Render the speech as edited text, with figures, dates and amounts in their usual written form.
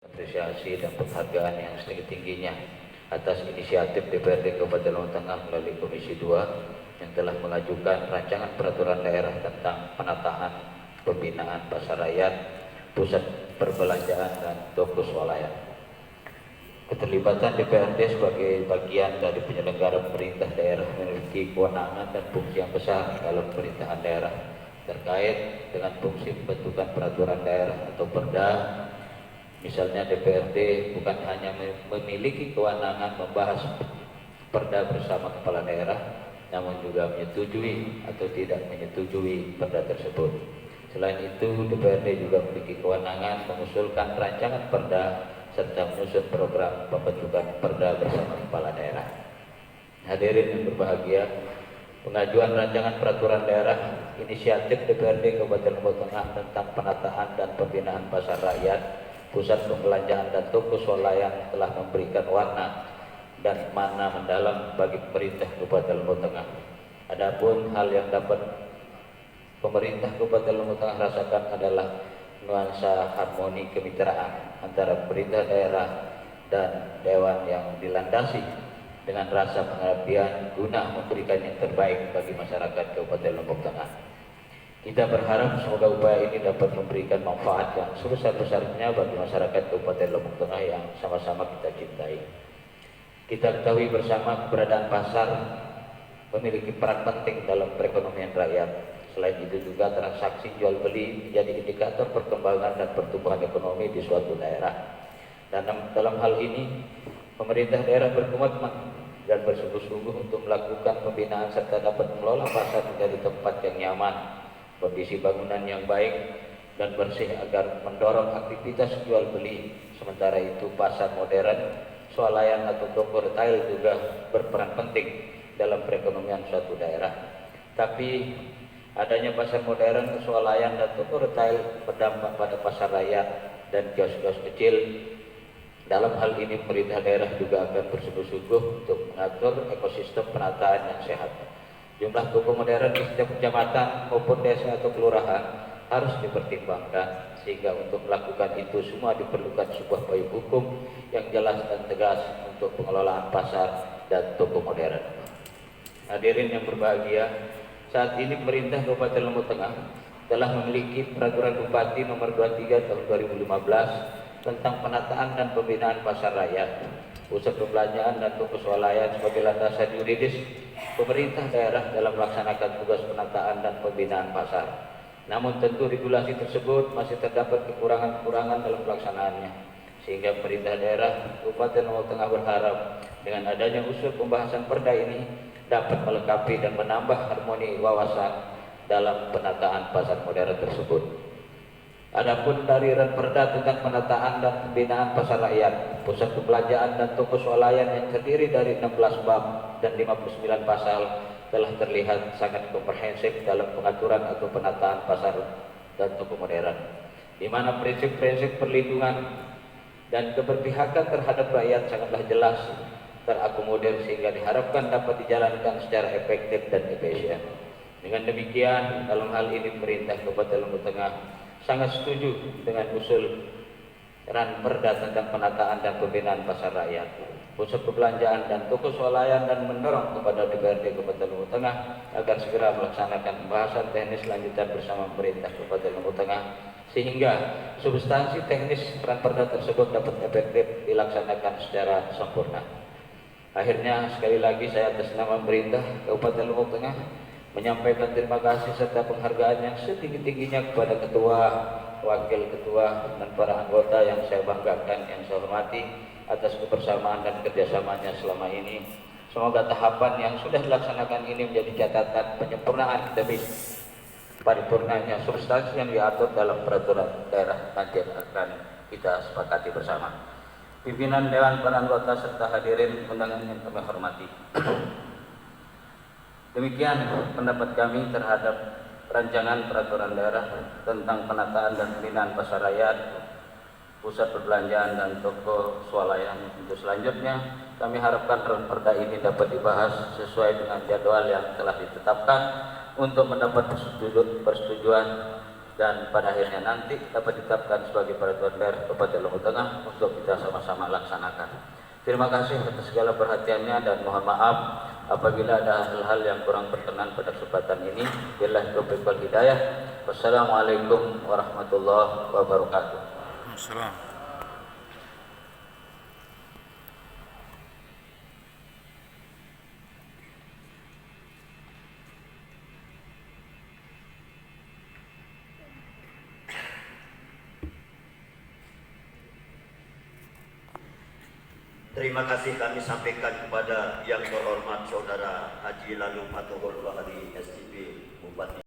Apresiasi dan penghargaan yang setinggi-tingginya atas inisiatif DPRD Kabupaten Lombok Tengah melalui Komisi 2 yang telah mengajukan rancangan peraturan daerah tentang penataan pembinaan pasar rakyat, pusat perbelanjaan dan toko swalayan. Keterlibatan DPRD sebagai bagian dari penyelenggara pemerintah daerah memiliki kewenangan dan fungsi yang besar dalam pemerintahan daerah terkait dengan fungsi pembentukan peraturan daerah atau Perda. Misalnya DPRD bukan hanya memiliki kewenangan membahas perda bersama kepala daerah, namun juga menyetujui atau tidak menyetujui perda tersebut. Selain itu, DPRD juga memiliki kewenangan mengusulkan rancangan perda serta menyusun program pembentukan perda bersama kepala daerah. Hadirin yang berbahagia, pengajuan rancangan peraturan daerah inisiatif DPRD Kabupaten Lombok Tengah tentang penataan dan pembinaan pasar rakyat, pusat pembelanjaan dan toko swalayan telah memberikan warna dan makna mendalam bagi pemerintah Kabupaten Lombok Tengah. Adapun hal yang dapat pemerintah Kabupaten Lombok Tengah rasakan adalah nuansa harmoni kemitraan antara pemerintah daerah dan dewan yang dilandasi dengan rasa pengabdian guna memberikan yang terbaik bagi masyarakat Kabupaten Lombok Tengah. Kita berharap semoga upaya ini dapat memberikan manfaat yang sebesar-besarnya bagi masyarakat Kabupaten Lombok Tengah yang sama-sama kita cintai. Kita ketahui bersama keberadaan pasar memiliki peran penting dalam perekonomian rakyat. Selain itu juga transaksi jual beli menjadi indikator perkembangan dan pertumbuhan ekonomi di suatu daerah. Dan dalam hal ini, pemerintah daerah berkomitmen dan bersungguh-sungguh untuk melakukan pembinaan serta dapat mengelola pasar menjadi tempat yang nyaman, kondisi bangunan yang baik dan bersih agar mendorong aktivitas jual beli. Sementara itu pasar modern, swalayan atau toko retail juga berperan penting dalam perekonomian suatu daerah. Tapi adanya pasar modern, swalayan dan toko retail berdampak pada pasar rakyat dan kios-kios kecil. Dalam hal ini pemerintah daerah juga akan bersungguh-sungguh untuk mengatur ekosistem penataan yang sehat. Jumlah toko modern di setiap kecamatan maupun desa atau kelurahan harus dipertimbangkan, sehingga untuk melakukan itu semua diperlukan sebuah payung hukum yang jelas dan tegas untuk pengelolaan pasar dan toko modern. Hadirin yang berbahagia, saat ini pemerintah Kabupaten Lombok Tengah telah memiliki peraturan Bupati nomor 23 tahun 2015 tentang penataan dan pembinaan pasar rakyat, pusat perbelanjaan dan toko swalayan sebagai landasan yuridis pemerintah daerah dalam melaksanakan tugas penataan dan pembinaan pasar. Namun tentu regulasi tersebut masih terdapat kekurangan-kekurangan dalam pelaksanaannya, sehingga pemerintah daerah Kabupaten Lombok Tengah berharap dengan adanya usul pembahasan perda ini dapat melengkapi dan menambah harmoni wawasan dalam penataan pasar modern tersebut. Adapun dari perda tentang penataan dan pembinaan pasar rakyat, pusat perbelanjaan dan toko swalayan yang terdiri dari 16 bab dan 59 pasal telah terlihat sangat komprehensif dalam pengaturan atau penataan pasar dan toko modern, di mana prinsip-prinsip perlindungan dan keberpihakan terhadap rakyat sangatlah jelas terakomodir, sehingga diharapkan dapat dijalankan secara efektif dan efisien. Dengan demikian, dalam hal ini pemerintah Kabupaten Lombok Tengah sangat setuju dengan usul perda tentang penataan dan pembinaan pasar rakyat, pusat perbelanjaan dan toko swalayan, dan mendorong kepada DPRD Kabupaten Lombok Tengah agar segera melaksanakan pembahasan teknis lanjutan bersama pemerintah Kabupaten Lombok Tengah, sehingga substansi teknis perda tersebut dapat efektif dilaksanakan secara sempurna. Akhirnya sekali lagi saya atas nama pemerintah Kabupaten Lombok Tengah menyampaikan terima kasih serta penghargaan yang setinggi-tingginya kepada ketua, wakil ketua, dan para anggota yang saya banggakan, yang saya hormati atas kebersamaan dan kerjasamanya selama ini. Semoga tahapan yang sudah dilaksanakan ini menjadi catatan penyempurnaan demi paripurnanya substansi yang diatur dalam peraturan daerah nanti akan kita sepakati bersama. Pimpinan Dewan para anggota serta hadirin undangan yang kami hormati. Demikian pendapat kami terhadap rancangan peraturan daerah tentang penataan dan pembinaan pasar rakyat, pusat perbelanjaan dan toko swalayan. Untuk selanjutnya, kami harapkan perda ini dapat dibahas sesuai dengan jadwal yang telah ditetapkan untuk mendapat persetujuan dan pada akhirnya nanti dapat ditetapkan sebagai peraturan daerah Kabupaten Lombok Tengah untuk kita sama-sama laksanakan. Terima kasih atas segala perhatiannya dan mohon maaf apabila ada hal-hal yang kurang berkenan pada kesempatan ini. Billahi taufiq wal hidayah. Wassalamualaikum warahmatullahi wabarakatuh. Assalamualaikum. Terima kasih kami sampaikan kepada yang terhormat Saudara Haji Lalu Matuhul Bahari STP Bupati